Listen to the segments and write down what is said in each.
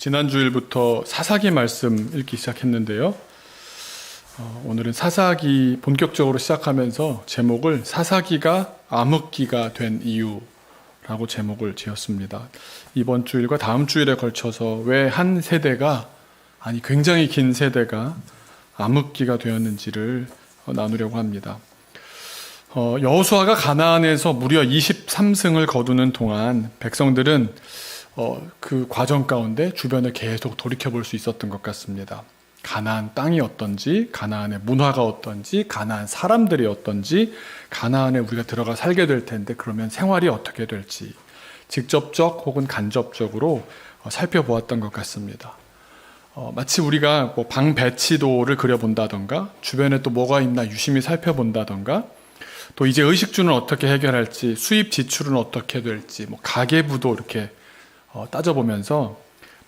지난 주일부터 사사기 말씀 읽기 시작했는데요. 오늘은 사사기 본격적으로 시작하면서 제목을 사사기가 암흑기가 된 이유라고 제목을 지었습니다. 이번 주일과 다음 주일에 걸쳐서 왜 한 세대가, 굉장히 긴 세대가 암흑기가 되었는지를 나누려고 합니다. 여호수아가 가나안에서 무려 23승을 거두는 동안 백성들은 그 과정 가운데 주변을 계속 돌이켜볼 수 있었던 것 같습니다. 가나안 땅이 어떤지, 가나안의 문화가 어떤지, 가나안 사람들이 어떤지, 가나안에 우리가 들어가 살게 될 텐데 그러면 생활이 어떻게 될지 직접적 혹은 간접적으로 살펴보았던 것 같습니다. 마치 우리가 방 배치도를 그려본다던가, 주변에 또 뭐가 있나 유심히 살펴본다던가, 또 이제 의식주는 어떻게 해결할지, 수입 지출은 어떻게 될지, 가계부도 이렇게 따져보면서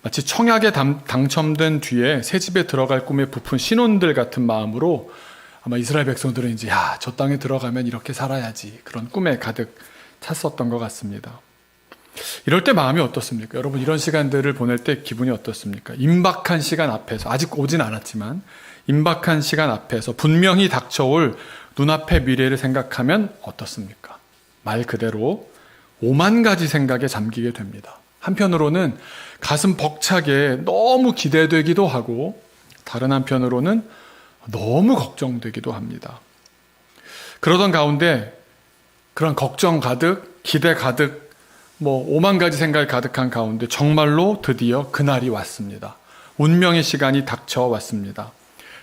마치 청약에 당첨된 뒤에 새 집에 들어갈 꿈에 부푼 신혼들 같은 마음으로 아마 이스라엘 백성들은 이제 저 땅에 들어가면 이렇게 살아야지, 그런 꿈에 가득 찼었던 것 같습니다. 이럴 때 마음이 어떻습니까? 여러분, 이런 시간들을 보낼 때 기분이 어떻습니까? 임박한 시간 앞에서, 아직 오진 않았지만 임박한 시간 앞에서 분명히 닥쳐올 눈앞의 미래를 생각하면 어떻습니까? 말 그대로 오만 가지 생각에 잠기게 됩니다. 한편으로는 가슴 벅차게 너무 기대되기도 하고, 다른 한편으로는 너무 걱정되기도 합니다. 그러던 가운데 그런 걱정 가득, 기대 가득, 오만 가지 생각이 가득한 가운데 정말로 드디어 그날이 왔습니다. 운명의 시간이 닥쳐왔습니다.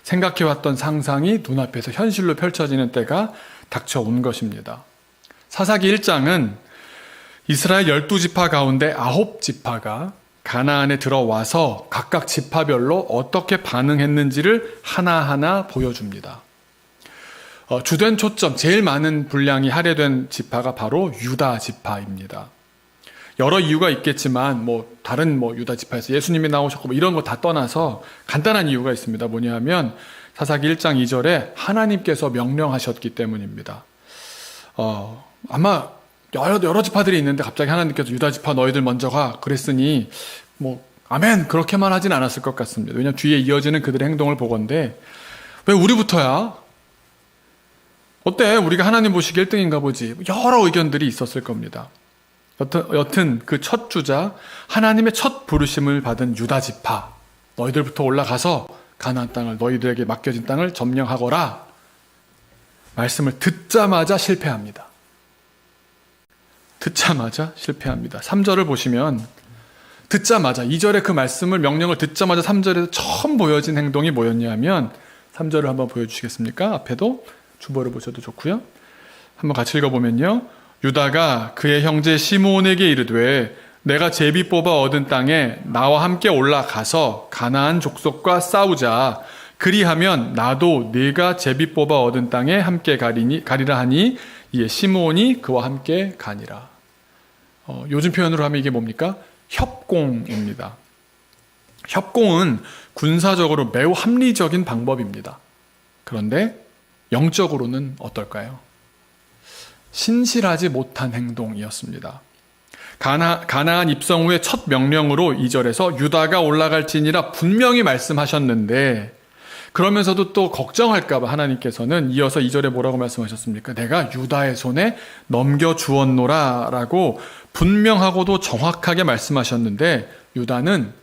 생각해왔던 상상이 눈앞에서 현실로 펼쳐지는 때가 닥쳐온 것입니다. 사사기 1장은 이스라엘 12지파 가운데 9지파가 가나안에 들어와서 각각 지파별로 어떻게 반응했는지를 하나하나 보여줍니다. 주된 초점, 제일 많은 분량이 할애된 지파가 바로 유다 지파입니다. 여러 이유가 있겠지만 다른 유다 지파에서 예수님이 나오셨고 이런 거 다 떠나서 간단한 이유가 있습니다. 뭐냐 하면 사사기 1장 2절에 하나님께서 명령하셨기 때문입니다. 아마 여러 지파들이 있는데 갑자기 하나님께서 유다 지파 너희들 먼저 가 그랬으니 아멘 그렇게만 하진 않았을 것 같습니다. 왜냐하면 뒤에 이어지는 그들의 행동을 보건대 왜 우리부터야? 어때? 우리가 하나님 보시기에 1등인가 보지. 여러 의견들이 있었을 겁니다. 여튼 그 첫 주자, 하나님의 첫 부르심을 받은 유다 지파, 너희들부터 올라가서 가나안 땅을, 너희들에게 맡겨진 땅을 점령하거라 말씀을 듣자마자 실패합니다. 3절을 보시면 듣자마자, 2절에 그 말씀을, 명령을 듣자마자 3절에서 처음 보여진 행동이 뭐였냐 하면 3절을 한번 보여주시겠습니까? 앞에도 주보를 보셔도 좋고요. 한번 같이 읽어보면요. 유다가 그의 형제 시므온에게 이르되 내가 제비 뽑아 얻은 땅에 나와 함께 올라가서 가나안 족속과 싸우자. 그리하면 나도 네가 제비 뽑아 얻은 땅에 함께 가리라 하니 이에 시므온이 그와 함께 가니라. 요즘 표현으로 하면 이게 뭡니까? 협공입니다. 협공은 군사적으로 매우 합리적인 방법입니다. 그런데 영적으로는 어떨까요? 신실하지 못한 행동이었습니다. 가나안 입성 후에 첫 명령으로 2절에서 유다가 올라갈지니라 분명히 말씀하셨는데, 그러면서도 또 걱정할까봐 하나님께서는 이어서 2절에 뭐라고 말씀하셨습니까? 내가 유다의 손에 넘겨주었노라 라고 분명하고도 정확하게 말씀하셨는데, 유다는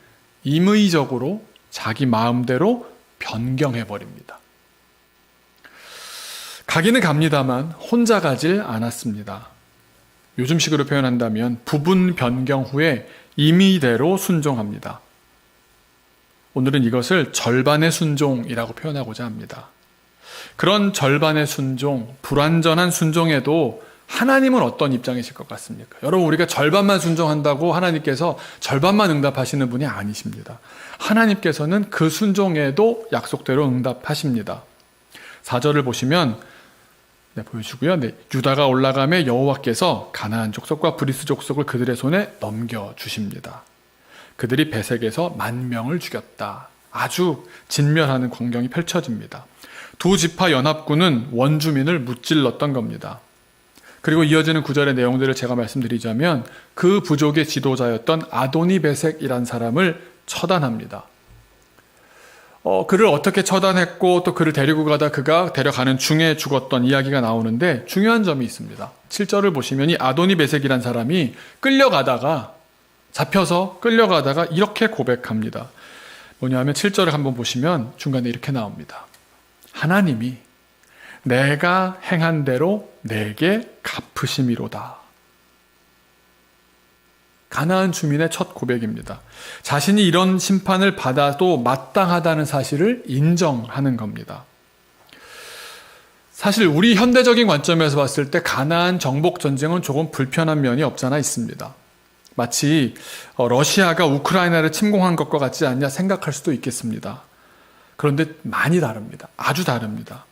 임의적으로 자기 마음대로 변경해버립니다. 가기는 갑니다만 혼자 가질 않았습니다. 요즘식으로 표현한다면 부분 변경 후에 임의대로 순종합니다. 오늘은 이것을 절반의 순종이라고 표현하고자 합니다. 그런 절반의 순종, 불완전한 순종에도 하나님은 어떤 입장이실 것 같습니까? 여러분, 우리가 절반만 순종한다고 하나님께서 절반만 응답하시는 분이 아니십니다. 하나님께서는 그 순종에도 약속대로 응답하십니다. 4절을 보시면 보여주고요. 유다가 올라가매 여호와께서 가나안 족속과 브리스 족속을 그들의 손에 넘겨주십니다. 그들이 베색에서 10,000명을 죽였다. 아주 진멸하는 광경이 펼쳐집니다. 두 지파 연합군은 원주민을 무찔렀던 겁니다. 그리고 이어지는 구절의 내용들을 제가 말씀드리자면 그 부족의 지도자였던 아도니베섹이란 사람을 처단합니다. 그를 어떻게 처단했고 또 그를 데리고 가다 그가 데려가는 중에 죽었던 이야기가 나오는데 중요한 점이 있습니다. 7절을 보시면 이 아도니베섹이란 사람이 잡혀서 끌려가다가 이렇게 고백합니다. 뭐냐면 7절을 한번 보시면 중간에 이렇게 나옵니다. 하나님이 내가 행한 대로 내게 갚으심이로다. 가나안 주민의 첫 고백입니다. 자신이 이런 심판을 받아도 마땅하다는 사실을 인정하는 겁니다. 사실 우리 현대적인 관점에서 봤을 때 가나안 정복 전쟁은 조금 불편한 면이 없잖아 있습니다. 마치 러시아가 우크라이나를 침공한 것과 같지 않냐 생각할 수도 있겠습니다. 그런데 많이 다릅니다. 아주 다릅니다.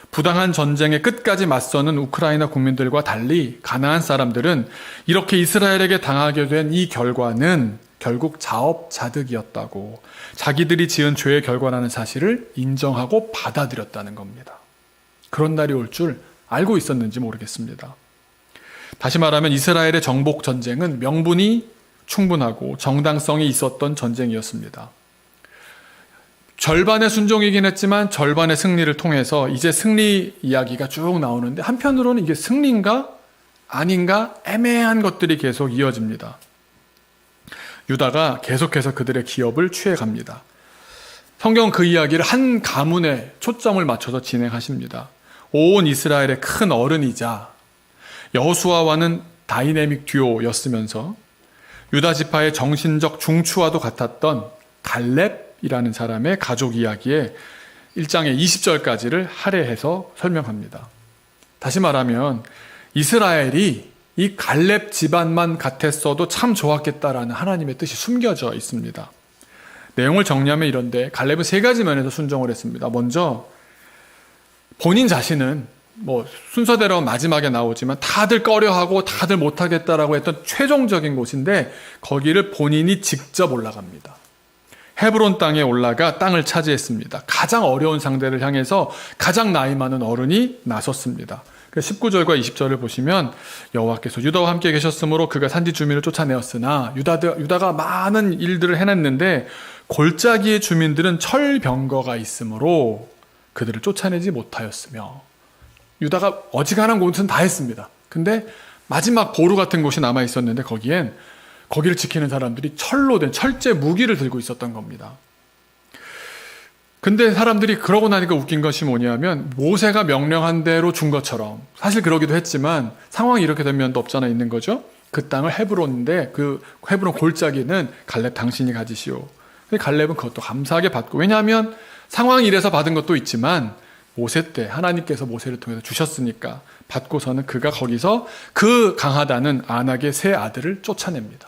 부당한 전쟁의 끝까지 맞서는 우크라이나 국민들과 달리 가나안 사람들은 이렇게 이스라엘에게 당하게 된 이 결과는 결국 자업자득이었다고, 자기들이 지은 죄의 결과라는 사실을 인정하고 받아들였다는 겁니다. 그런 날이 올 줄 알고 있었는지 모르겠습니다. 다시 말하면 이스라엘의 정복 전쟁은 명분이 충분하고 정당성이 있었던 전쟁이었습니다. 절반의 순종이긴 했지만 절반의 승리를 통해서 이제 승리 이야기가 쭉 나오는데 한편으로는 이게 승리인가 아닌가 애매한 것들이 계속 이어집니다. 유다가 계속해서 그들의 기업을 취해갑니다. 성경은 그 이야기를 한 가문에 초점을 맞춰서 진행하십니다. 온 이스라엘의 큰 어른이자 여호수아와는 다이내믹 듀오였으면서 유다 지파의 정신적 중추와도 같았던 갈렙이라는 사람의 가족 이야기에 1장의 20절까지를 할애해서 설명합니다. 다시 말하면 이스라엘이 이 갈렙 집안만 같았어도 참 좋았겠다라는 하나님의 뜻이 숨겨져 있습니다. 내용을 정리하면 이런데 갈렙은 세 가지 면에서 순종을 했습니다. 먼저 본인 자신은 순서대로 마지막에 나오지만 다들 꺼려하고 다들 못하겠다라고 했던 최종적인 곳인데 거기를 본인이 직접 올라갑니다. 헤브론 땅에 올라가 땅을 차지했습니다. 가장 어려운 상대를 향해서 가장 나이 많은 어른이 나섰습니다. 19절과 20절을 보시면 여호와께서 유다와 함께 계셨으므로 그가 산지 주민을 쫓아내었으나 유다가 많은 일들을 해냈는데 골짜기의 주민들은 철병거가 있으므로 그들을 쫓아내지 못하였으며, 유다가 어지간한 곳은 다 했습니다. 근데 마지막 보루 같은 곳이 남아 있었는데 거기를 지키는 사람들이 철로 된 철제 무기를 들고 있었던 겁니다. 근데 사람들이 그러고 나니까 웃긴 것이 뭐냐면 모세가 명령한 대로 준 것처럼, 사실 그러기도 했지만 상황이 이렇게 된 면도 없잖아 있는 거죠. 그 땅을 헤브론인데 그 헤브론 골짜기는 갈렙 당신이 가지시오. 근데 갈렙은 그것도 감사하게 받고, 왜냐하면 상황이 이래서 받은 것도 있지만 모세 때 하나님께서 모세를 통해서 주셨으니까 받고서는 그가 거기서 그 강하다는 안악의 세 아들을 쫓아냅니다.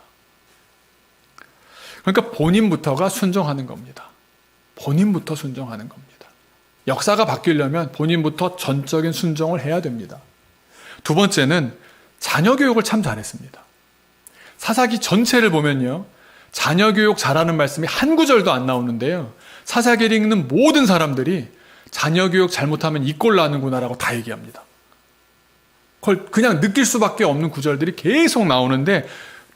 그러니까 본인부터가 순종하는 겁니다. 본인부터 순종하는 겁니다. 역사가 바뀌려면 본인부터 전적인 순종을 해야 됩니다. 두 번째는 자녀 교육을 참 잘했습니다. 사사기 전체를 보면요, 자녀 교육 잘하는 말씀이 한 구절도 안 나오는데요, 사사기를 읽는 모든 사람들이 자녀 교육 잘못하면 이 꼴 나는구나라고 다 얘기합니다. 그걸 그냥 느낄 수밖에 없는 구절들이 계속 나오는데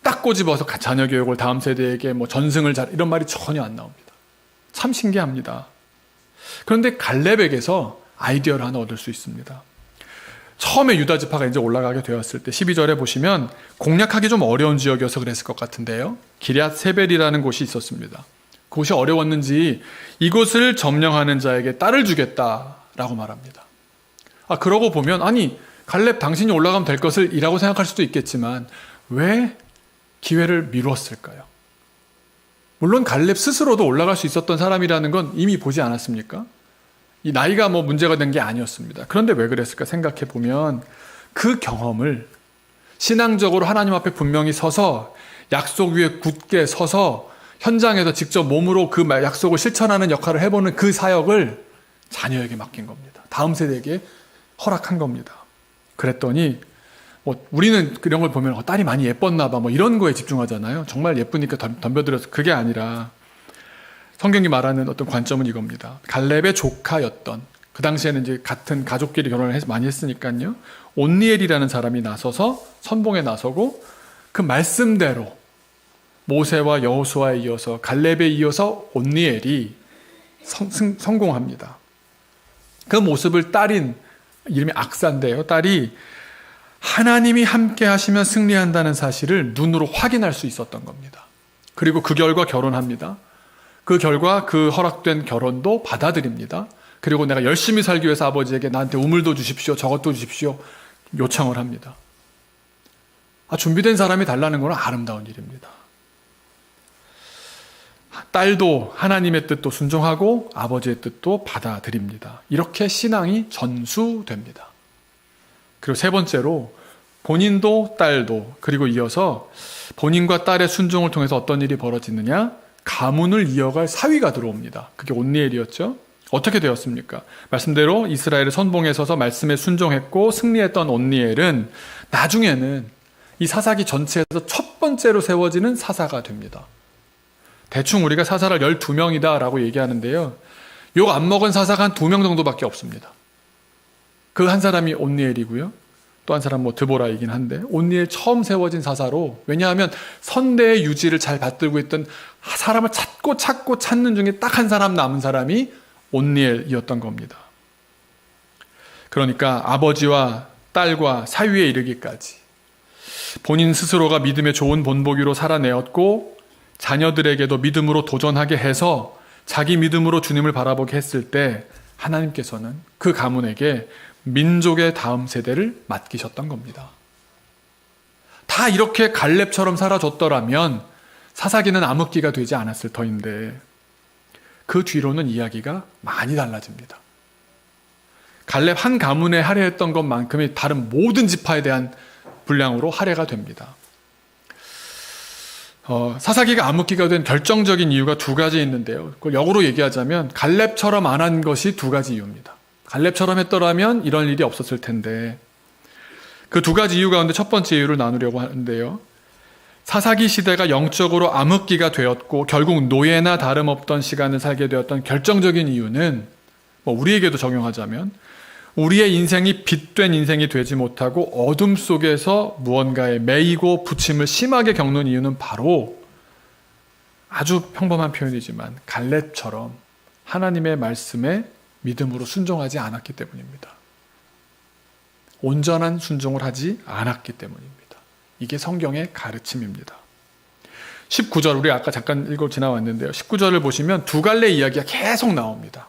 딱 꼬집어서 자녀 교육을 다음 세대에게 전승을 이런 말이 전혀 안 나옵니다. 참 신기합니다. 그런데 갈렙에게서 아이디어를 하나 얻을 수 있습니다. 처음에 유다 지파가 이제 올라가게 되었을 때 12절에 보시면 공략하기 좀 어려운 지역이어서 그랬을 것 같은데요, 기럇 세벨이라는 곳이 있었습니다. 그곳이 어려웠는지 이곳을 점령하는 자에게 딸을 주겠다라고 말합니다. 그러고 보면 갈렙 당신이 올라가면 될 것을 이라고 생각할 수도 있겠지만 왜 기회를 미뤘을까요? 물론 갈렙 스스로도 올라갈 수 있었던 사람이라는 건 이미 보지 않았습니까? 이 나이가 문제가 된 게 아니었습니다. 그런데 왜 그랬을까 생각해 보면 그 경험을 신앙적으로 하나님 앞에 분명히 서서 약속 위에 굳게 서서 현장에서 직접 몸으로 그 약속을 실천하는 역할을 해보는 그 사역을 자녀에게 맡긴 겁니다. 다음 세대에게 허락한 겁니다. 그랬더니 우리는 그런 걸 보면 딸이 많이 예뻤나 봐 이런 거에 집중하잖아요. 정말 예쁘니까 덤벼들어서, 그게 아니라 성경이 말하는 어떤 관점은 이겁니다. 갈렙의 조카였던, 그 당시에는 이제 같은 가족끼리 결혼을 많이 했으니까요, 온니엘이라는 사람이 나서서 선봉에 나서고 그 말씀대로 모세와 여호수아에 이어서 갈렙에 이어서 온니엘이 성공합니다. 그 모습을 딸인, 이름이 악사인데요, 딸이 하나님이 함께 하시면 승리한다는 사실을 눈으로 확인할 수 있었던 겁니다. 그리고 그 결과 결혼합니다. 그 결과 그 허락된 결혼도 받아들입니다. 그리고 내가 열심히 살기 위해서 아버지에게 나한테 우물도 주십시오, 저것도 주십시오 요청을 합니다. 준비된 사람이 달라는 것은 아름다운 일입니다. 딸도 하나님의 뜻도 순종하고 아버지의 뜻도 받아들입니다. 이렇게 신앙이 전수됩니다. 그리고 세 번째로 본인도 딸도, 그리고 이어서 본인과 딸의 순종을 통해서 어떤 일이 벌어지느냐? 가문을 이어갈 사위가 들어옵니다. 그게 온니엘이었죠. 어떻게 되었습니까? 말씀대로 이스라엘의 선봉에 서서 말씀에 순종했고 승리했던 온니엘은 나중에는 이 사사기 전체에서 첫 번째로 세워지는 사사가 됩니다. 대충 우리가 사사를 12명이다 라고 얘기하는데요, 욕 안 먹은 사사가 한 2명 정도밖에 없습니다. 그 한 사람이 온니엘이고요, 또 한 사람 드보라이긴 한데, 온니엘 처음 세워진 사사로, 왜냐하면 선대의 유지를 잘 받들고 있던 사람을 찾고 찾는 중에 딱 한 사람 남은 사람이 온니엘이었던 겁니다. 그러니까 아버지와 딸과 사위에 이르기까지 본인 스스로가 믿음의 좋은 본보기로 살아내었고, 자녀들에게도 믿음으로 도전하게 해서 자기 믿음으로 주님을 바라보게 했을 때 하나님께서는 그 가문에게 민족의 다음 세대를 맡기셨던 겁니다. 다 이렇게 갈렙처럼 살아줬더라면 사사기는 암흑기가 되지 않았을 터인데, 그 뒤로는 이야기가 많이 달라집니다. 갈렙 한 가문에 할애했던 것만큼이 다른 모든 지파에 대한 분량으로 할애가 됩니다. 사사기가 암흑기가 된 결정적인 이유가 2가지 있는데요, 그걸 역으로 얘기하자면 갈렙처럼 안 한 것이 2가지 이유입니다. 갈렙처럼 했더라면 이런 일이 없었을 텐데, 그 2가지 이유 가운데 첫 번째 이유를 나누려고 하는데요, 사사기 시대가 영적으로 암흑기가 되었고 결국 노예나 다름없던 시간을 살게 되었던 결정적인 이유는, 우리에게도 적용하자면 우리의 인생이 빛된 인생이 되지 못하고 어둠 속에서 무언가에 매이고 부침을 심하게 겪는 이유는 바로, 아주 평범한 표현이지만 갈렙처럼 하나님의 말씀에 믿음으로 순종하지 않았기 때문입니다. 온전한 순종을 하지 않았기 때문입니다. 이게 성경의 가르침입니다. 19절, 우리 아까 잠깐 읽어 지나왔는데요, 19절을 보시면 2갈래 이야기가 계속 나옵니다.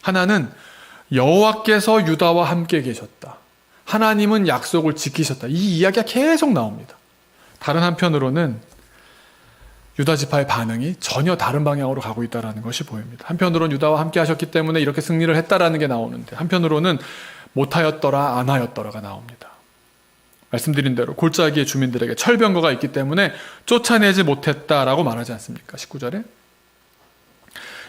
하나는 여호와께서 유다와 함께 계셨다, 하나님은 약속을 지키셨다, 이 이야기가 계속 나옵니다. 다른 한편으로는 유다 지파의 반응이 전혀 다른 방향으로 가고 있다는 것이 보입니다. 한편으로는 유다와 함께 하셨기 때문에 이렇게 승리를 했다라는 게 나오는데, 한편으로는 못하였더라, 안 하였더라가 나옵니다. 말씀드린 대로 골짜기의 주민들에게 철병거가 있기 때문에 쫓아내지 못했다라고 말하지 않습니까? 19절에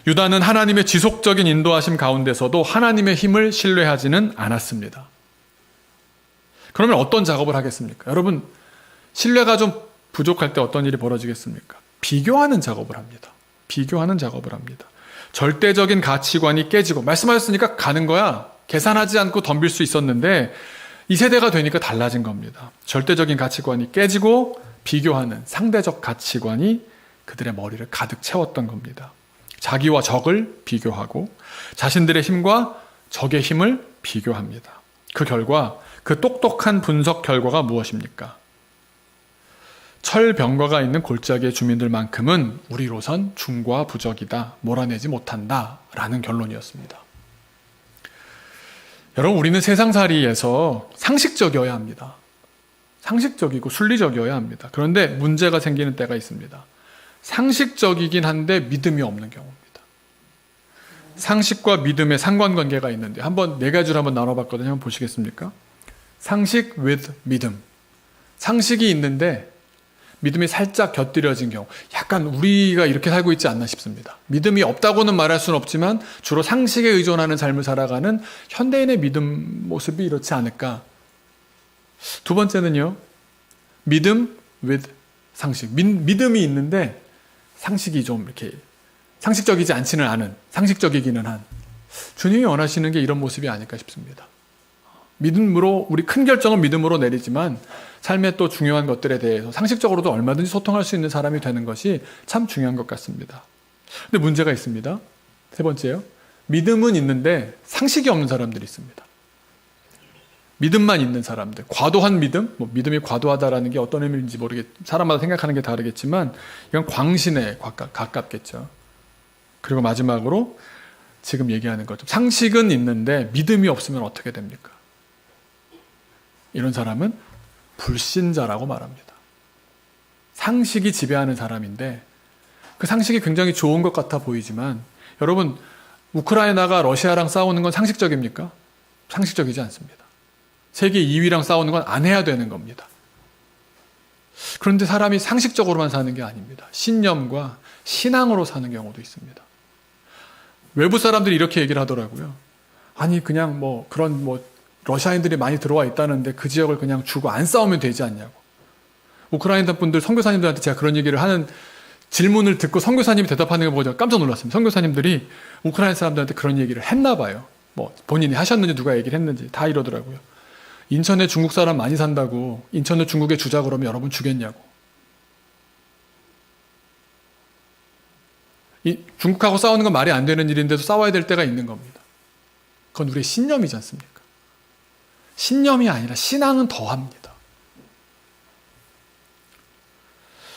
유다는 하나님의 지속적인 인도하심 가운데서도 하나님의 힘을 신뢰하지는 않았습니다. 그러면 어떤 작업을 하겠습니까? 여러분, 신뢰가 좀 부족할 때 어떤 일이 벌어지겠습니까? 비교하는 작업을 합니다. 비교하는 작업을 합니다. 절대적인 가치관이 깨지고, 말씀하셨으니까 가는 거야, 계산하지 않고 덤빌 수 있었는데 이 세대가 되니까 달라진 겁니다. 절대적인 가치관이 깨지고 비교하는 상대적 가치관이 그들의 머리를 가득 채웠던 겁니다. 자기와 적을 비교하고 자신들의 힘과 적의 힘을 비교합니다. 그 결과, 그 똑똑한 분석 결과가 무엇입니까? 철병거가 있는 골짜기의 주민들만큼은 우리로선 중과 부적이다, 몰아내지 못한다 라는 결론이었습니다. 여러분, 우리는 세상살이에서 상식적이어야 합니다. 상식적이고 순리적이어야 합니다. 그런데 문제가 생기는 때가 있습니다. 상식적이긴 한데 믿음이 없는 경우입니다. 상식과 믿음의 상관관계가 있는데, 한번 4가지로 한번 나눠봤거든요. 한번 보시겠습니까? 상식 with 믿음. 상식이 있는데 믿음이 살짝 곁들여진 경우, 약간 우리가 이렇게 살고 있지 않나 싶습니다. 믿음이 없다고는 말할 수는 없지만 주로 상식에 의존하는 삶을 살아가는 현대인의 믿음 모습이 이렇지 않을까. 2번째는요, 믿음 with 상식. 믿음이 있는데 상식이 좀 이렇게 상식적이지 않지는 않은, 상식적이기는 한, 주님이 원하시는 게 이런 모습이 아닐까 싶습니다. 믿음으로, 우리 큰 결정은 믿음으로 내리지만 삶의 또 중요한 것들에 대해서 상식적으로도 얼마든지 소통할 수 있는 사람이 되는 것이 참 중요한 것 같습니다. 근데 문제가 있습니다. 세 번째요. 믿음은 있는데 상식이 없는 사람들이 있습니다. 믿음만 있는 사람들, 과도한 믿음, 믿음이 과도하다라는 게 어떤 의미인지 사람마다 생각하는 게 다르겠지만 이건 광신에 가깝겠죠. 그리고 마지막으로 지금 얘기하는 거죠. 상식은 있는데 믿음이 없으면 어떻게 됩니까? 이런 사람은 불신자라고 말합니다. 상식이 지배하는 사람인데 그 상식이 굉장히 좋은 것 같아 보이지만 여러분, 우크라이나가 러시아랑 싸우는 건 상식적입니까? 상식적이지 않습니다. 세계 2위랑 싸우는 건 안 해야 되는 겁니다. 그런데 사람이 상식적으로만 사는 게 아닙니다. 신념과 신앙으로 사는 경우도 있습니다. 외부 사람들이 이렇게 얘기를 하더라고요. 아니 그냥 그런 러시아인들이 많이 들어와 있다는데 그 지역을 그냥 주고 안 싸우면 되지 않냐고. 우크라이나 분들 선교사님들한테 제가 그런 얘기를 하는 질문을 듣고 선교사님이 대답하는 걸 보고 깜짝 놀랐습니다. 선교사님들이 우크라이나 사람들한테 그런 얘기를 했나 봐요. 본인이 하셨는지 누가 얘기를 했는지 다 이러더라고요. 인천에 중국 사람 많이 산다고 인천을 중국에 주자 그러면 여러분 주겠냐고. 중국하고 싸우는 건 말이 안 되는 일인데도 싸워야 될 때가 있는 겁니다. 그건 우리의 신념이지 않습니까? 신념이 아니라 신앙은 더합니다.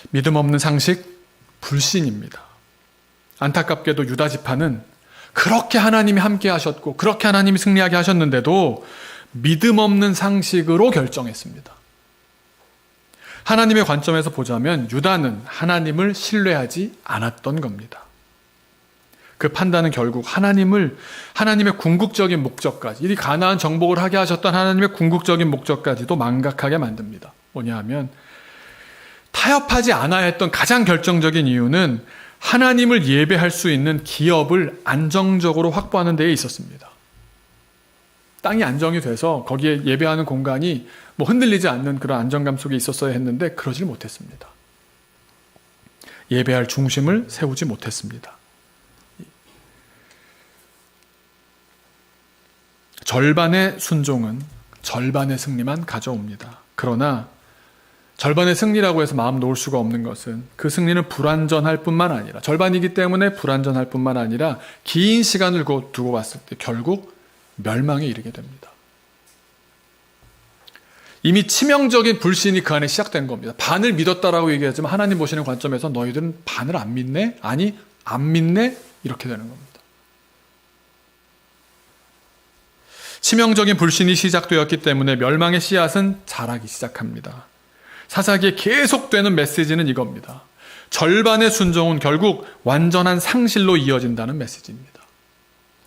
믿음 없는 상식, 불신입니다. 안타깝게도 유다 지파는 그렇게 하나님이 함께 하셨고 그렇게 하나님이 승리하게 하셨는데도 믿음 없는 상식으로 결정했습니다. 하나님의 관점에서 보자면 유다는 하나님을 신뢰하지 않았던 겁니다. 그 판단은 결국 하나님의 궁극적인 목적까지, 이 가나안 정복을 하게 하셨던 하나님의 궁극적인 목적까지도 망각하게 만듭니다. 뭐냐 하면 타협하지 않아야 했던 가장 결정적인 이유는 하나님을 예배할 수 있는 기업을 안정적으로 확보하는 데에 있었습니다. 땅이 안정이 돼서 거기에 예배하는 공간이 흔들리지 않는 그런 안정감 속에 있었어야 했는데 그러질 못했습니다. 예배할 중심을 세우지 못했습니다. 절반의 순종은 절반의 승리만 가져옵니다. 그러나 절반의 승리라고 해서 마음 놓을 수가 없는 것은 그 승리는 불완전할 뿐만 아니라, 절반이기 때문에 불완전할 뿐만 아니라 긴 시간을 두고 봤을 때 결국 멸망에 이르게 됩니다. 이미 치명적인 불신이 그 안에 시작된 겁니다. 반을 믿었다라고 얘기하지만 하나님 보시는 관점에서 너희들은 반을 안 믿네? 아니, 안 믿네? 이렇게 되는 겁니다. 치명적인 불신이 시작되었기 때문에 멸망의 씨앗은 자라기 시작합니다. 사사기에 계속되는 메시지는 이겁니다. 절반의 순종은 결국 완전한 상실로 이어진다는 메시지입니다.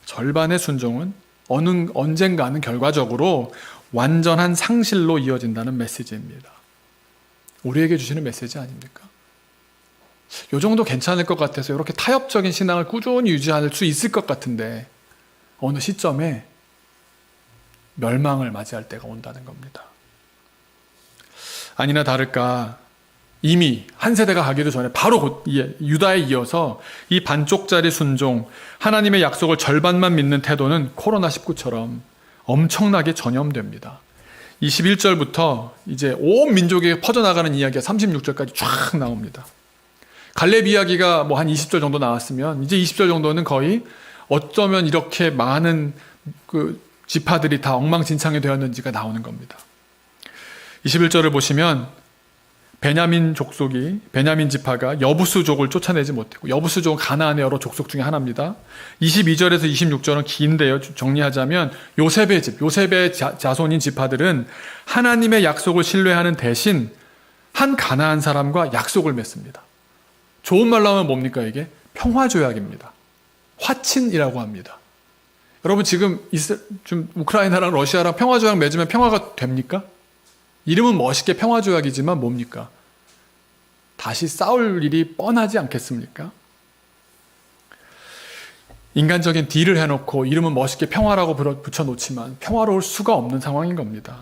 절반의 순종은 언젠가는 결과적으로 완전한 상실로 이어진다는 메시지입니다. 우리에게 주시는 메시지 아닙니까? 이 정도 괜찮을 것 같아서 이렇게 타협적인 신앙을 꾸준히 유지할 수 있을 것 같은데 어느 시점에 멸망을 맞이할 때가 온다는 겁니다. 아니나 다를까 이미 한 세대가 가기도 전에 바로 유다에 이어서 이 반쪽짜리 순종, 하나님의 약속을 절반만 믿는 태도는 코로나19처럼 엄청나게 전염됩니다. 21절부터 이제 온 민족에게 퍼져나가는 이야기가 36절까지 쫙 나옵니다. 갈렙 이야기가 한 20절 정도 나왔으면 이제 20절 정도는 거의 어쩌면 이렇게 많은 지파들이 다 엉망진창이 되었는지가 나오는 겁니다. 21절을 보시면 베냐민 지파가 여부수족을 쫓아내지 못했고, 여부수족은 가나안의 여러 족속 중에 하나입니다. 22절에서 26절은 긴데요. 정리하자면 요셉의 자손인 지파들은 하나님의 약속을 신뢰하는 대신 한 가나안 사람과 약속을 맺습니다. 좋은 말로 하면 뭡니까 이게? 평화조약입니다. 화친이라고 합니다. 여러분 지금 우크라이나랑 러시아랑 평화조약 맺으면 평화가 됩니까? 이름은 멋있게 평화조약이지만 뭡니까? 다시 싸울 일이 뻔하지 않겠습니까? 인간적인 딜을 해놓고 이름은 멋있게 평화라고 붙여놓지만 평화로울 수가 없는 상황인 겁니다.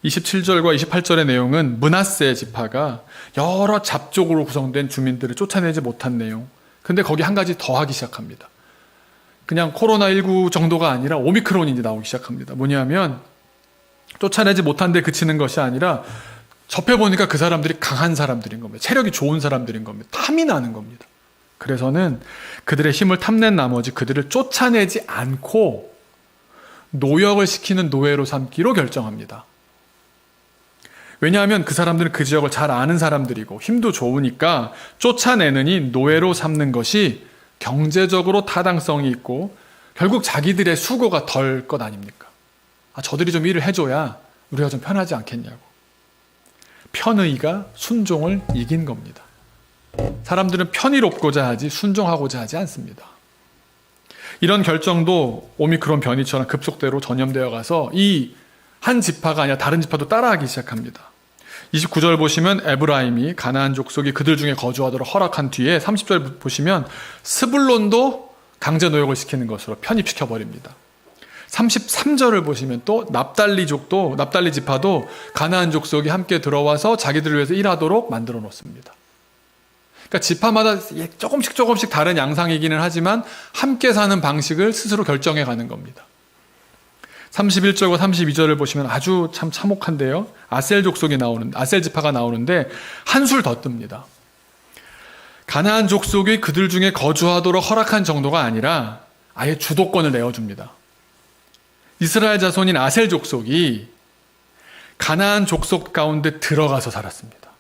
27절과 28절의 내용은 므낫세 지파가 여러 잡족으로 구성된 주민들을 쫓아내지 못한 내용. 근데 거기 한 가지 더 하기 시작합니다. 그냥 코로나19 정도가 아니라 오미크론이 이제 나오기 시작합니다. 뭐냐면 쫓아내지 못한 데 그치는 것이 아니라 접해보니까 그 사람들이 강한 사람들인 겁니다. 체력이 좋은 사람들인 겁니다. 탐이 나는 겁니다. 그래서는 그들의 힘을 탐낸 나머지 그들을 쫓아내지 않고 노역을 시키는 노예로 삼기로 결정합니다. 왜냐하면 그 사람들은 그 지역을 잘 아는 사람들이고 힘도 좋으니까 쫓아내느니 노예로 삼는 것이 경제적으로 타당성이 있고 결국 자기들의 수고가 덜 것 아닙니까? 저들이 좀 일을 해줘야 우리가 좀 편하지 않겠냐고. 편의가 순종을 이긴 겁니다. 사람들은 편의롭고자 하지 순종하고자 하지 않습니다. 이런 결정도 오미크론 변이처럼 급속대로 전염되어 가서 이 한 지파가 아니라 다른 지파도 따라하기 시작합니다. 29절 보시면 에브라임이 가나안 족속이 그들 중에 거주하도록 허락한 뒤에 30절 보시면 스불론도 강제 노역을 시키는 것으로 편입시켜버립니다. 33절을 보시면 또 납달리 지파도 가나안 족속이 함께 들어와서 자기들을 위해서 일하도록 만들어 놓습니다. 그러니까 지파마다 조금씩 다른 양상이기는 하지만 함께 사는 방식을 스스로 결정해 가는 겁니다. 31절과 32절을 보시면 아주 참 참혹한데요. 아셀 지파가 나오는데 한술 더 뜹니다. 가나안 족속이 그들 중에 거주하도록 허락한 정도가 아니라 아예 주도권을 내어줍니다. 이스라엘 자손인 아셀 족속이 가나안 족속 가운데 들어가서 살았습니다.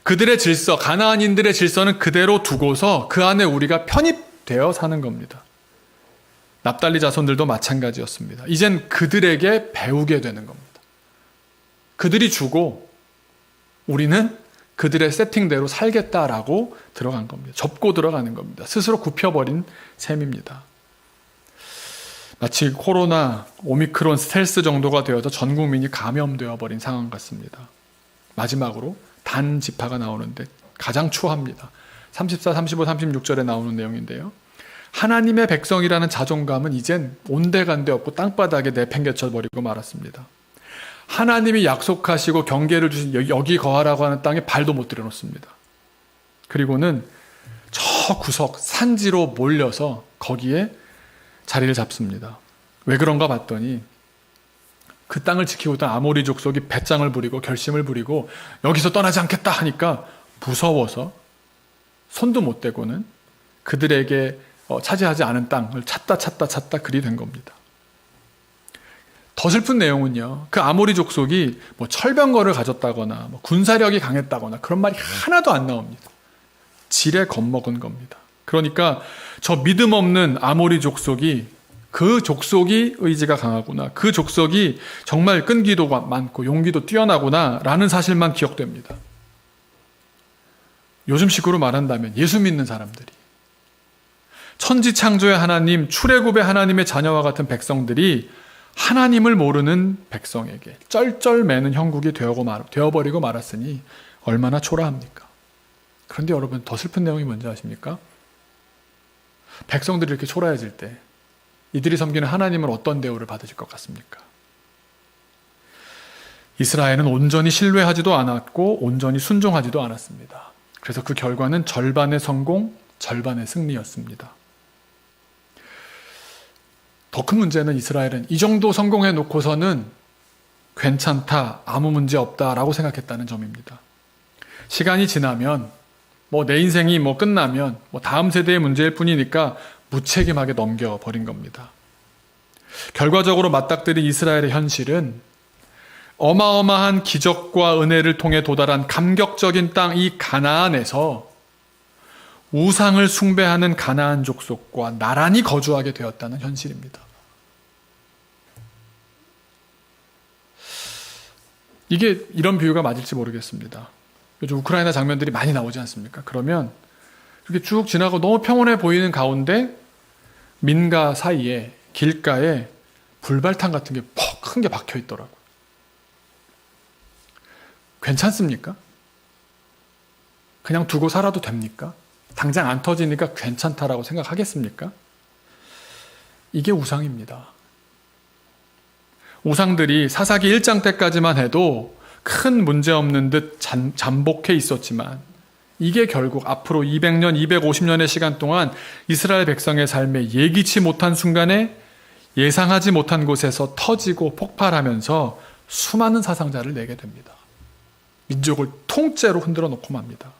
그들의 질서, 가나안인들의 질서는 그대로 두고서 그 안에 우리가 편입되어 사는 겁니다. 납달리 자손들도 마찬가지였습니다. 이젠 그들에게 배우게 되는 겁니다. 그들이 주고 우리는 그들의 세팅대로 살겠다라고 들어간 겁니다. 접고 들어가는 겁니다. 스스로 굽혀버린 셈입니다. 마치 코로나, 오미크론 스텔스 정도가 되어서 전 국민이 감염되어 버린 상황 같습니다. 마지막으로 단 지파가 나오는데 가장 추합니다. 34, 35, 36절에 나오는 내용인데요. 하나님의 백성이라는 자존감은 이젠 온데간데 없고 땅바닥에 내팽개쳐 버리고 말았습니다. 하나님이 약속하시고 경계를 주신 여기 거하라고 하는 땅에 발도 못 들여놓습니다. 그리고는 저 구석 산지로 몰려서 거기에 자리를 잡습니다. 왜 그런가 봤더니 그 땅을 지키고 있던 아모리 족속이 배짱을 부리고 결심을 부리고 여기서 떠나지 않겠다 하니까 무서워서 손도 못 대고는 그들에게 차지하지 않은 땅을 찾다 그리 된 겁니다. 더 슬픈 내용은요. 그 아모리 족속이 철병거를 가졌다거나 군사력이 강했다거나 그런 말이 하나도 안 나옵니다. 지레 겁먹은 겁니다. 그러니까 저 믿음 없는 아모리 족속이 그 족속이 의지가 강하구나. 그 족속이 정말 끈기도 많고 용기도 뛰어나구나 라는 사실만 기억됩니다. 요즘식으로 말한다면 예수 믿는 사람들이 천지창조의 하나님, 출애굽의 하나님의 자녀와 같은 백성들이 하나님을 모르는 백성에게 쩔쩔매는 형국이 되어버리고 말았으니 얼마나 초라합니까? 그런데 여러분 더 슬픈 내용이 뭔지 아십니까? 백성들이 이렇게 초라해질 때 이들이 섬기는 하나님은 어떤 대우를 받으실 것 같습니까? 이스라엘은 온전히 신뢰하지도 않았고 온전히 순종하지도 않았습니다. 그래서 그 결과는 절반의 성공, 절반의 승리였습니다. 더 큰 문제는 이스라엘은 이 정도 성공해 놓고서는 괜찮다, 아무 문제 없다라고 생각했다는 점입니다. 시간이 지나면 내 인생이 끝나면 다음 세대의 문제일 뿐이니까 무책임하게 넘겨버린 겁니다. 결과적으로 맞닥뜨린 이스라엘의 현실은 어마어마한 기적과 은혜를 통해 도달한 감격적인 땅 이 가나안에서 우상을 숭배하는 가나안 족속과 나란히 거주하게 되었다는 현실입니다. 이게 이런 비유가 맞을지 모르겠습니다. 요즘 우크라이나 장면들이 많이 나오지 않습니까? 그러면 이렇게 쭉 지나고 너무 평온해 보이는 가운데 민가 사이에 길가에 불발탄 같은 게 큰 게 박혀 있더라고요. 괜찮습니까? 그냥 두고 살아도 됩니까? 당장 안 터지니까 괜찮다라고 생각하겠습니까? 이게 우상입니다. 우상들이 사사기 1장 때까지만 해도 큰 문제 없는 듯 잠복해 있었지만 이게 결국 앞으로 200년, 250년의 시간 동안 이스라엘 백성의 삶에 예기치 못한 순간에 예상하지 못한 곳에서 터지고 폭발하면서 수많은 사상자를 내게 됩니다. 민족을 통째로 흔들어 놓고 맙니다.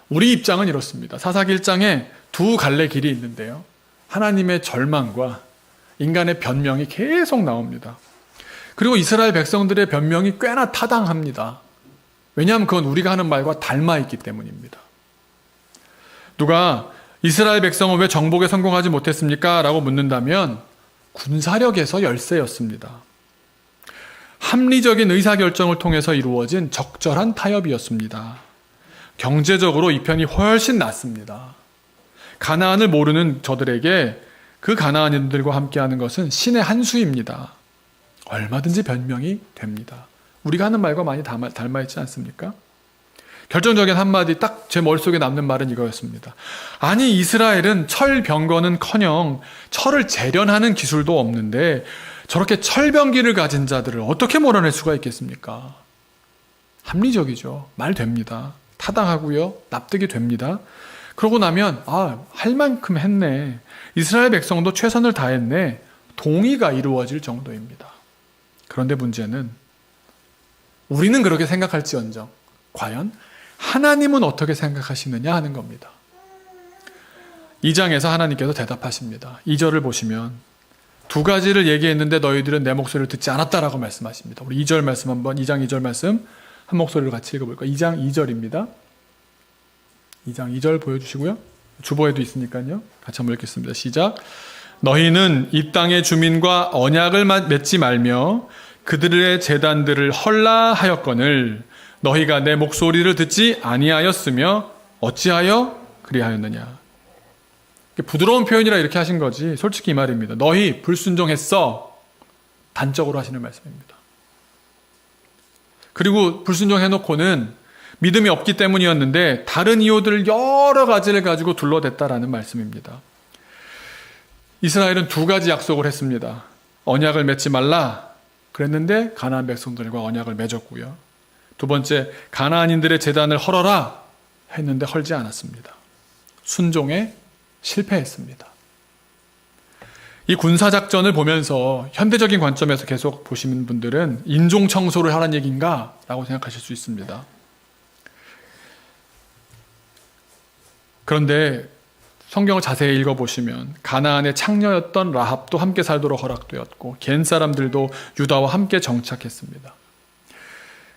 우리 입장은 이렇습니다. 사사기 1장에 두 갈래 길이 있는데요. 하나님의 절망과 인간의 변명이 계속 나옵니다. 그리고 이스라엘 백성들의 변명이 꽤나 타당합니다. 왜냐하면 그건 우리가 하는 말과 닮아 있기 때문입니다. 누가 이스라엘 백성은 왜 정복에 성공하지 못했습니까? 라고 묻는다면 군사력에서 열세였습니다. 합리적인 의사결정을 통해서 이루어진 적절한 타협이었습니다. 경제적으로 이 편이 훨씬 낫습니다. 가나안을 모르는 저들에게 그 가나안인들과 함께하는 것은 신의 한 수입니다. 얼마든지 변명이 됩니다. 우리가 하는 말과 많이 닮아 있지 않습니까? 결정적인 한마디 딱 제 머릿속에 남는 말은 이거였습니다. 아니 이스라엘은 철병거는커녕 철을 재련하는 기술도 없는데 저렇게 철병기를 가진 자들을 어떻게 몰아낼 수가 있겠습니까? 합리적이죠. 말 됩니다. 타당하고요. 납득이 됩니다. 그러고 나면 할 만큼 했네. 이스라엘 백성도 최선을 다했네. 동의가 이루어질 정도입니다. 그런데 문제는 우리는 그렇게 생각할지언정 과연 하나님은 어떻게 생각하시느냐 하는 겁니다. 2장에서 하나님께서 대답하십니다. 2절을 보시면 두 가지를 얘기했는데 너희들은 내 목소리를 듣지 않았다라고 말씀하십니다. 우리 2절 말씀 한번 2장 2절 말씀 한 목소리로 같이 읽어볼까요? 2장 2절입니다. 2장 2절 보여주시고요. 주보에도 있으니까요. 같이 한번 읽겠습니다. 시작. 너희는 이 땅의 주민과 언약을 맺지 말며 그들의 제단들을 헐라하였거늘 너희가 내 목소리를 듣지 아니하였으며 어찌하여 그리하였느냐. 부드러운 표현이라 이렇게 하신 거지 솔직히 이 말입니다. 너희 불순종했어. 단적으로 하시는 말씀입니다. 그리고 불순종해놓고는 믿음이 없기 때문이었는데 다른 이유들 여러 가지를 가지고 둘러댔다라는 말씀입니다. 이스라엘은 두 가지 약속을 했습니다. 언약을 맺지 말라 그랬는데 가나안 백성들과 언약을 맺었고요. 두 번째, 가나안인들의 제단을 헐어라 했는데 헐지 않았습니다. 순종에 실패했습니다. 이 군사작전을 보면서 현대적인 관점에서 계속 보시는 분들은 인종청소를 하라는 얘기인가? 라고 생각하실 수 있습니다. 그런데 성경을 자세히 읽어보시면 가나안의 창녀였던 라합도 함께 살도록 허락되었고 겐 사람들도 유다와 함께 정착했습니다.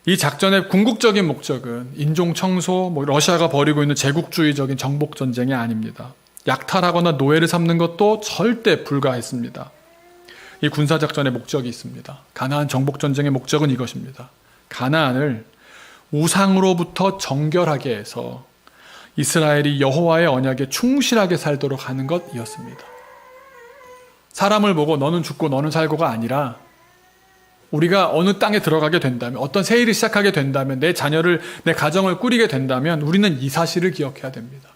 이 작전의 궁극적인 목적은 인종청소, 러시아가 벌이고 있는 제국주의적인 정복전쟁이 아닙니다. 약탈하거나 노예를 삼는 것도 절대 불가했습니다. 이 군사작전의 목적이 있습니다. 가나안 정복전쟁의 목적은 이것입니다. 가나안을 우상으로부터 정결하게 해서 이스라엘이 여호와의 언약에 충실하게 살도록 하는 것이었습니다. 사람을 보고 너는 죽고 너는 살고가 아니라 우리가 어느 땅에 들어가게 된다면 어떤 새 일을 시작하게 된다면 내 자녀를 내 가정을 꾸리게 된다면 우리는 이 사실을 기억해야 됩니다.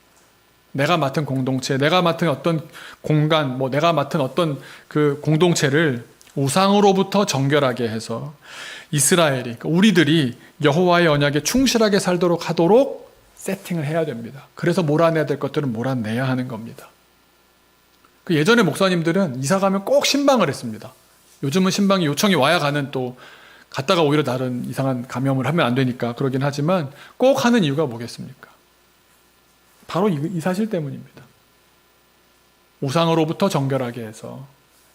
내가 맡은 공동체, 내가 맡은 어떤 공간, 내가 맡은 어떤 그 공동체를 우상으로부터 정결하게 해서 이스라엘이 우리들이 여호와의 언약에 충실하게 살도록 하도록 세팅을 해야 됩니다. 그래서 몰아내야 될 것들은 몰아내야 하는 겁니다. 그 예전에 목사님들은 이사 가면 꼭 신방을 했습니다. 요즘은 신방이 요청이 와야 가는 또 갔다가 오히려 다른 이상한 감염을 하면 안 되니까 그러긴 하지만 꼭 하는 이유가 뭐겠습니까? 바로 이 사실 때문입니다. 우상으로부터 정결하게 해서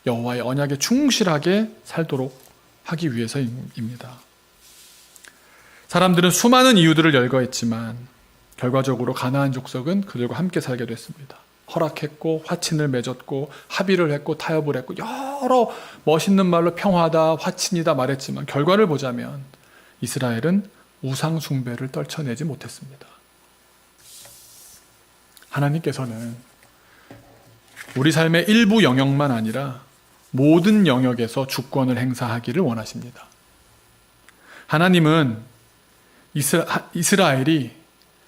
여호와의 언약에 충실하게 살도록 하기 위해서입니다. 사람들은 수많은 이유들을 열거했지만 결과적으로 가나안 족속은 그들과 함께 살게 됐습니다. 허락했고 화친을 맺었고 합의를 했고 타협을 했고 여러 멋있는 말로 평화다 화친이다 말했지만 결과를 보자면 이스라엘은 우상 숭배를 떨쳐내지 못했습니다. 하나님께서는 우리 삶의 일부 영역만 아니라 모든 영역에서 주권을 행사하기를 원하십니다. 하나님은 이스라엘이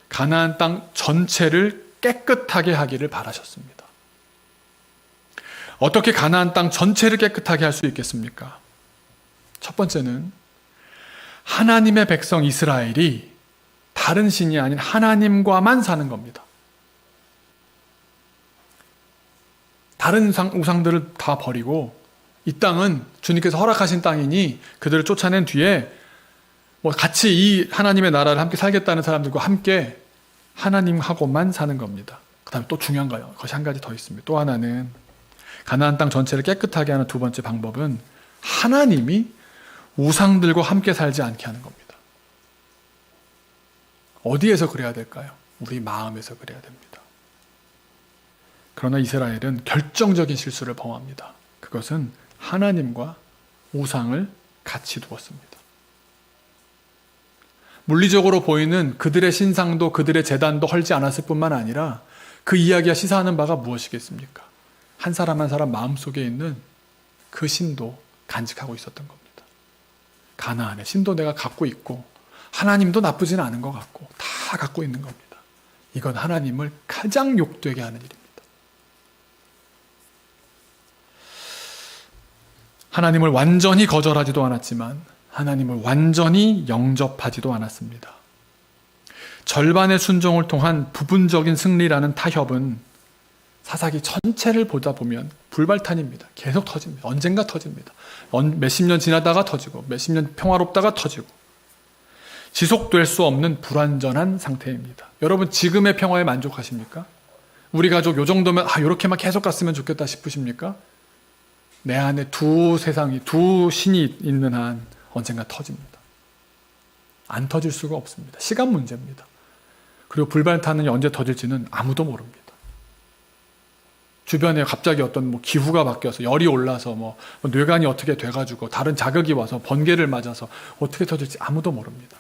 가나안 땅 전체를 깨끗하게 하기를 바라셨습니다. 어떻게 가나안 땅 전체를 깨끗하게 할 수 있겠습니까? 첫 번째는 하나님의 백성 이스라엘이 다른 신이 아닌 하나님과만 사는 겁니다. 다른 우상들을 다 버리고 이 땅은 주님께서 허락하신 땅이니 그들을 쫓아낸 뒤에 뭐 같이 이 하나님의 나라를 함께 살겠다는 사람들과 함께 하나님하고만 사는 겁니다. 그 다음에 또 중요한 거예요. 그것이 한 가지 더 있습니다. 또 하나는 가나안 땅 전체를 깨끗하게 하는 두 번째 방법은 하나님이 우상들과 함께 살지 않게 하는 겁니다. 어디에서 그래야 될까요? 우리 마음에서 그래야 됩니다. 그러나 이스라엘은 결정적인 실수를 범합니다. 그것은 하나님과 우상을 같이 두었습니다. 물리적으로 보이는 그들의 신상도 그들의 제단도 헐지 않았을 뿐만 아니라 그 이야기가 시사하는 바가 무엇이겠습니까? 한 사람 한 사람 마음속에 있는 그 신도 간직하고 있었던 겁니다. 가나안의 신도 내가 갖고 있고 하나님도 나쁘지는 않은 것 같고 다 갖고 있는 겁니다. 이건 하나님을 가장 욕되게 하는 일입니다. 하나님을 완전히 거절하지도 않았지만 하나님을 완전히 영접하지도 않았습니다. 절반의 순종을 통한 부분적인 승리라는 타협은 사사기 전체를 보다 보면 불발탄입니다. 계속 터집니다. 언젠가 터집니다. 몇십 년 지나다가 터지고 몇십 년 평화롭다가 터지고 지속될 수 없는 불완전한 상태입니다. 여러분 지금의 평화에 만족하십니까? 우리 가족 요 정도면 요렇게만 계속 갔으면 좋겠다 싶으십니까? 내 안에 두 세상이 두 신이 있는 한 언젠가 터집니다. 안 터질 수가 없습니다. 시간 문제입니다. 그리고 불발탄은 언제 터질지는 아무도 모릅니다. 주변에 갑자기 어떤 기후가 바뀌어서 열이 올라서 뇌관이 어떻게 돼가지고 다른 자극이 와서 번개를 맞아서 어떻게 터질지 아무도 모릅니다.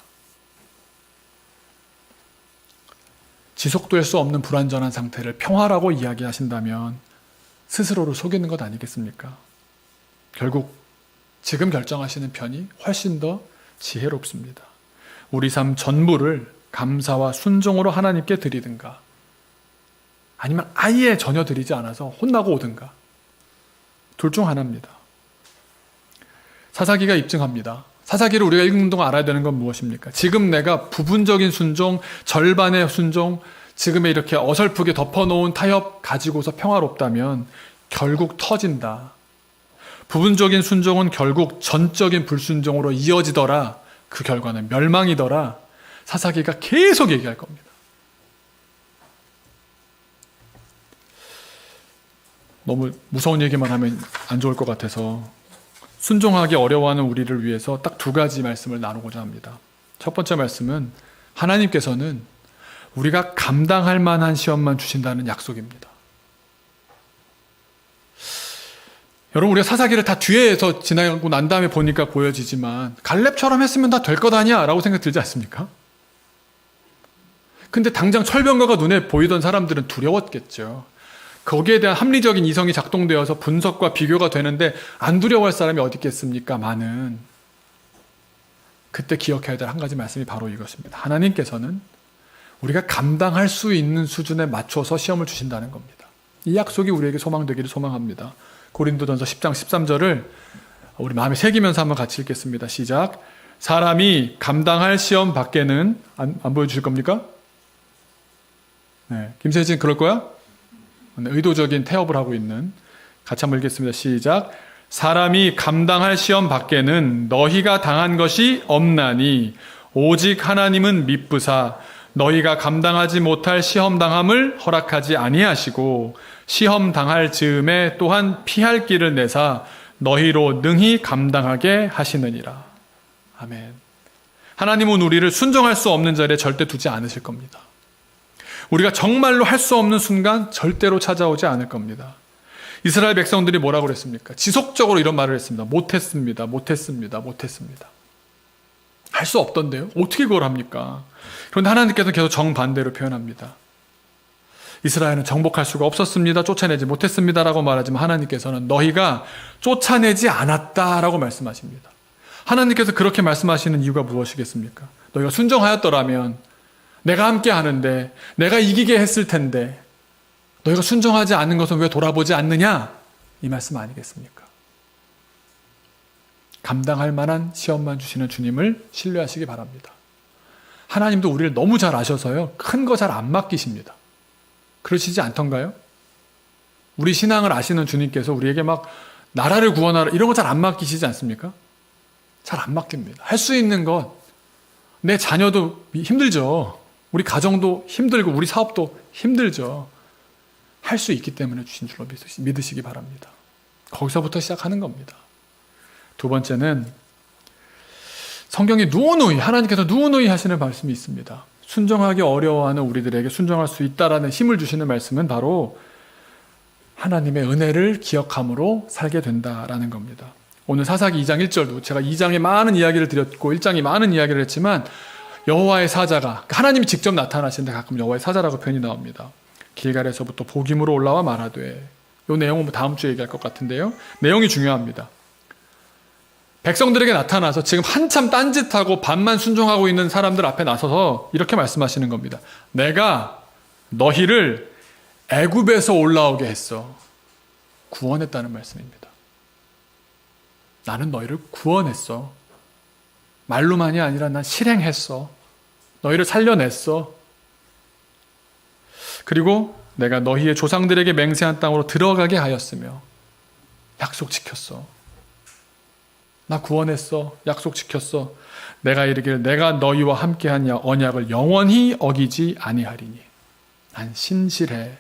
지속될 수 없는 불완전한 상태를 평화라고 이야기하신다면 스스로를 속이는 것 아니겠습니까? 결국 지금 결정하시는 편이 훨씬 더 지혜롭습니다. 우리 삶 전부를 감사와 순종으로 하나님께 드리든가 아니면 아예 전혀 드리지 않아서 혼나고 오든가 둘 중 하나입니다. 사사기가 입증합니다. 사사기를 우리가 읽는 동안 알아야 되는 건 무엇입니까? 지금 내가 부분적인 순종, 절반의 순종, 지금의 이렇게 어설프게 덮어놓은 타협 가지고서 평화롭다면 결국 터진다. 부분적인 순종은 결국 전적인 불순종으로 이어지더라. 그 결과는 멸망이더라. 사사기가 계속 얘기할 겁니다. 너무 무서운 얘기만 하면 안 좋을 것 같아서 순종하기 어려워하는 우리를 위해서 딱 두 가지 말씀을 나누고자 합니다. 첫 번째 말씀은 하나님께서는 우리가 감당할 만한 시험만 주신다는 약속입니다. 여러분 우리가 사사기를 다 뒤에서 지나고 난 다음에 보니까 보여지지만 갈렙처럼 했으면 다 될 것 아니야 라고 생각 들지 않습니까? 근데 당장 철병거가 눈에 보이던 사람들은 두려웠겠죠. 거기에 대한 합리적인 이성이 작동되어서 분석과 비교가 되는데 안 두려워할 사람이 어디 있겠습니까? 많은. 그때 기억해야 될 한 가지 말씀이 바로 이것입니다. 하나님께서는 우리가 감당할 수 있는 수준에 맞춰서 시험을 주신다는 겁니다. 이 약속이 우리에게 소망되기를 소망합니다. 고린도전서 10장 13절을 우리 마음에 새기면서 한번 같이 읽겠습니다. 시작. 사람이 감당할 시험 밖에는 안 보여주실 겁니까? 네, 김세진 그럴 거야? 의도적인 태업을 하고 있는 같이 한번 읽겠습니다. 시작. 사람이 감당할 시험 밖에는 너희가 당한 것이 없나니 오직 하나님은 미쁘사 너희가 감당하지 못할 시험 당함을 허락하지 아니하시고 시험 당할 즈음에 또한 피할 길을 내사 너희로 능히 감당하게 하시느니라. 아멘. 하나님은 우리를 순종할 수 없는 자리에 절대 두지 않으실 겁니다. 우리가 정말로 할 수 없는 순간 절대로 찾아오지 않을 겁니다. 이스라엘 백성들이 뭐라고 그랬습니까? 지속적으로 이런 말을 했습니다. 못했습니다. 할 수 없던데요? 어떻게 그걸 합니까? 그런데 하나님께서는 계속 정반대로 표현합니다. 이스라엘은 정복할 수가 없었습니다. 쫓아내지 못했습니다라고 말하지만 하나님께서는 너희가 쫓아내지 않았다라고 말씀하십니다. 하나님께서 그렇게 말씀하시는 이유가 무엇이겠습니까? 너희가 순종하였더라면 내가 함께 하는데 내가 이기게 했을 텐데 너희가 순종하지 않는 것은 왜 돌아보지 않느냐? 이 말씀 아니겠습니까? 감당할 만한 시험만 주시는 주님을 신뢰하시기 바랍니다. 하나님도 우리를 너무 잘 아셔서요. 큰 거 잘 안 맡기십니다. 그러시지 않던가요? 우리 신앙을 아시는 주님께서 우리에게 막 나라를 구원하라 이런 거 잘 안 맡기시지 않습니까? 잘 안 맡깁니다. 할 수 있는 것, 내 자녀도 힘들죠. 우리 가정도 힘들고 우리 사업도 힘들죠. 할 수 있기 때문에 주신 줄로 믿으시기 바랍니다. 거기서부터 시작하는 겁니다. 두 번째는 성경이 누누이 하나님께서 누누이 하시는 말씀이 있습니다. 순종하기 어려워하는 우리들에게 순종할 수 있다라는 힘을 주시는 말씀은 바로 하나님의 은혜를 기억함으로 살게 된다라는 겁니다. 오늘 사사기 2장 1절도 제가 2장에 많은 이야기를 드렸고 1장에 많은 이야기를 했지만 여호와의 사자가 하나님이 직접 나타나시는데 가끔 여호와의 사자라고 표현이 나옵니다. 길갈에서부터 복임으로 올라와 말하되, 이 내용은 다음 주에 얘기할 것 같은데요. 내용이 중요합니다. 백성들에게 나타나서 지금 한참 딴짓하고 반만 순종하고 있는 사람들 앞에 나서서 이렇게 말씀하시는 겁니다. 내가 너희를 애굽에서 올라오게 했어. 구원했다는 말씀입니다. 나는 너희를 구원했어. 말로만이 아니라 난 실행했어. 너희를 살려냈어. 그리고 내가 너희의 조상들에게 맹세한 땅으로 들어가게 하였으며 약속 지켰어. 나 구원했어. 약속 지켰어. 내가 이르기를 내가 너희와 함께한 언약을 영원히 어기지 아니하리니 난 신실해.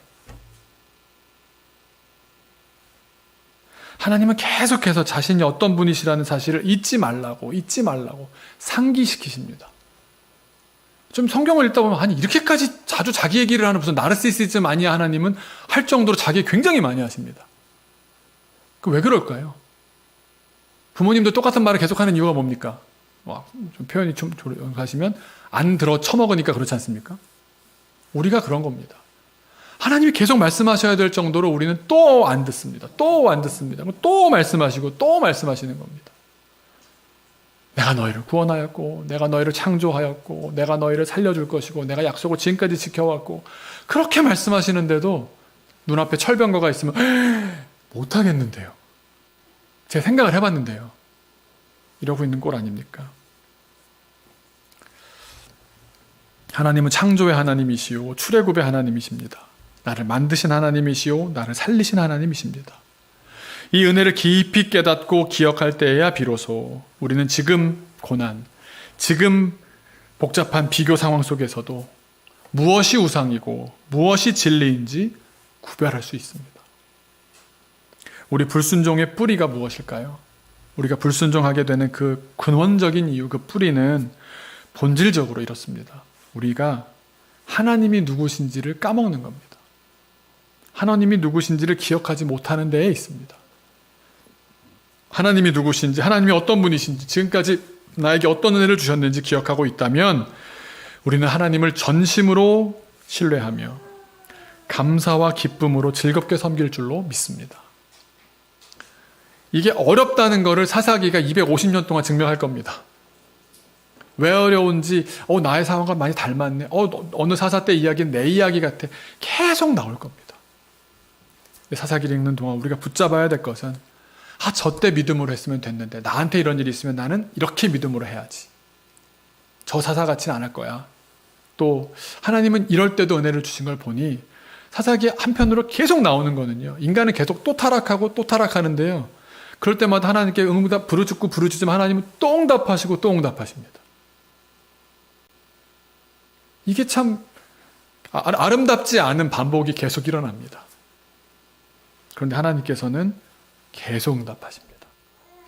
하나님은 계속해서 자신이 어떤 분이시라는 사실을 잊지 말라고 상기시키십니다. 좀 성경을 읽다 보면 아니 이렇게까지 자주 자기 얘기를 하는 무슨 나르시시즘 아니야 하나님은 할 정도로 자기 얘기 굉장히 많이 하십니다. 그 왜 그럴까요? 부모님도 똑같은 말을 계속하는 이유가 뭡니까? 좀 표현이 좀 하시면 안 들어 처먹으니까 그렇지 않습니까? 우리가 그런 겁니다. 하나님이 계속 말씀하셔야 될 정도로 우리는 또 안 듣습니다. 또 안 듣습니다. 또 말씀하시고 또 말씀하시는 겁니다. 내가 너희를 구원하였고 내가 너희를 창조하였고 내가 너희를 살려줄 것이고 내가 약속을 지금까지 지켜왔고 그렇게 말씀하시는데도 눈앞에 철병거가 있으면 못하겠는데요. 제가 생각을 해봤는데요. 이러고 있는 꼴 아닙니까? 하나님은 창조의 하나님이시오 출애굽의 하나님이십니다. 나를 만드신 하나님이시오 나를 살리신 하나님이십니다. 이 은혜를 깊이 깨닫고 기억할 때에야 비로소 우리는 지금 고난, 지금 복잡한 비교 상황 속에서도 무엇이 우상이고 무엇이 진리인지 구별할 수 있습니다. 우리 불순종의 뿌리가 무엇일까요? 우리가 불순종하게 되는 그 근원적인 이유, 그 뿌리는 본질적으로 이렇습니다. 우리가 하나님이 누구신지를 까먹는 겁니다. 하나님이 누구신지를 기억하지 못하는 데에 있습니다. 하나님이 누구신지, 하나님이 어떤 분이신지, 지금까지 나에게 어떤 은혜를 주셨는지 기억하고 있다면 우리는 하나님을 전심으로 신뢰하며 감사와 기쁨으로 즐겁게 섬길 줄로 믿습니다. 이게 어렵다는 것을 사사기가 250년 동안 증명할 겁니다. 왜 어려운지, 나의 상황과 많이 닮았네. 어느 사사 때 이야기는 내 이야기 같아. 계속 나올 겁니다. 사사기를 읽는 동안 우리가 붙잡아야 될 것은 저 때 믿음으로 했으면 됐는데 나한테 이런 일이 있으면 나는 이렇게 믿음으로 해야지. 저 사사 같지는 않을 거야. 또 하나님은 이럴 때도 은혜를 주신 걸 보니 사사기 한편으로 계속 나오는 거는요. 인간은 계속 또 타락하고 또 타락하는데요. 그럴 때마다 하나님께 응답 부르짖고 부르짖으면 하나님은 또 응답하시고 또 응답하십니다. 이게 참 아름답지 않은 반복이 계속 일어납니다. 그런데 하나님께서는 계속 응답하십니다.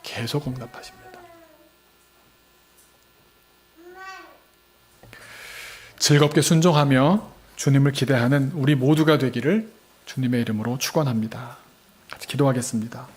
계속 응답하십니다. 즐겁게 순종하며 주님을 기대하는 우리 모두가 되기를 주님의 이름으로 축원합니다. 같이 기도하겠습니다.